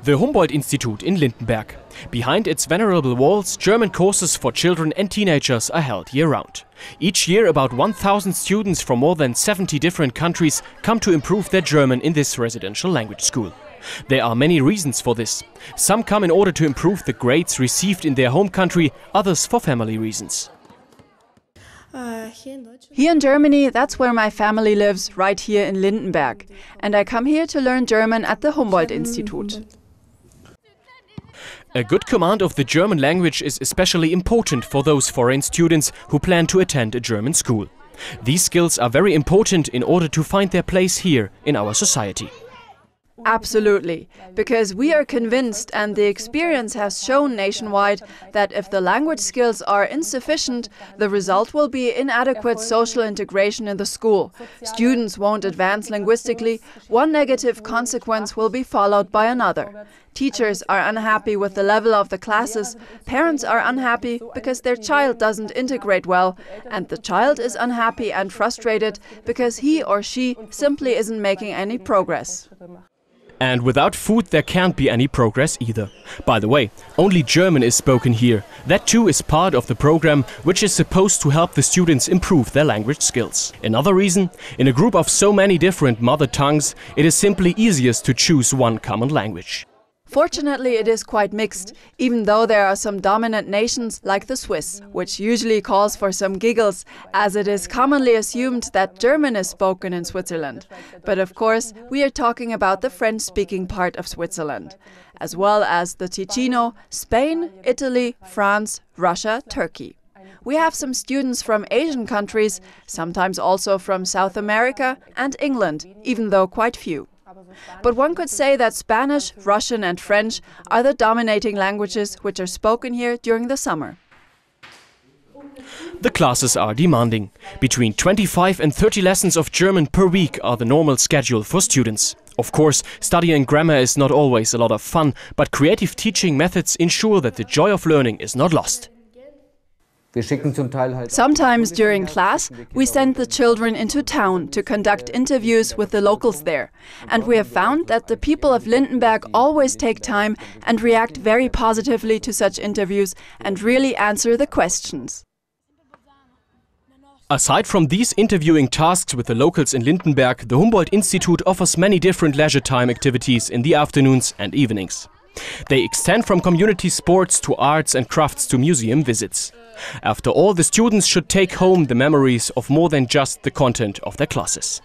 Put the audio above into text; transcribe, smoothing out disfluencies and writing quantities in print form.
The Humboldt-Institut in Lindenberg. Behind its venerable walls, German courses for children and teenagers are held year-round. Each year, about 1,000 students from more than 70 different countries come to improve their German in this residential language school. There are many reasons for this. Some come in order to improve the grades received in their home country, others for family reasons. Here in Germany, that's where my family lives, right here in Lindenberg. And I come here to learn German at the Humboldt-Institut. A good command of the German language is especially important for those foreign students who plan to attend a German school. These skills are very important in order to find their place here in our society. Absolutely, because we are convinced, and the experience has shown nationwide, that if the language skills are insufficient, the result will be inadequate social integration in the school. Students won't advance linguistically, one negative consequence will be followed by another. Teachers are unhappy with the level of the classes, parents are unhappy because their child doesn't integrate well, and the child is unhappy and frustrated because he or she simply isn't making any progress. And without food there can't be any progress either. By the way, only German is spoken here. That too is part of the program, which is supposed to help the students improve their language skills. Another reason, in a group of so many different mother tongues, it is simply easiest to choose one common language. Fortunately, it is quite mixed, even though there are some dominant nations like the Swiss, which usually calls for some giggles, as it is commonly assumed that German is spoken in Switzerland. But of course, we are talking about the French-speaking part of Switzerland, as well as the Ticino, Spain, Italy, France, Russia, Turkey. We have some students from Asian countries, sometimes also from South America and England, even though quite few. But one could say that Spanish, Russian and French are the dominating languages which are spoken here during the summer. The classes are demanding. Between 25 and 30 lessons of German per week are the normal schedule for students. Of course, studying grammar is not always a lot of fun, but creative teaching methods ensure that the joy of learning is not lost. Sometimes during class, we send the children into town to conduct interviews with the locals there. And we have found that the people of Lindenberg always take time and react very positively to such interviews and really answer the questions. Aside from these interviewing tasks with the locals in Lindenberg, the Humboldt-Institut offers many different leisure time activities in the afternoons and evenings. They extend from community sports to arts and crafts to museum visits. After all, the students should take home the memories of more than just the content of their classes.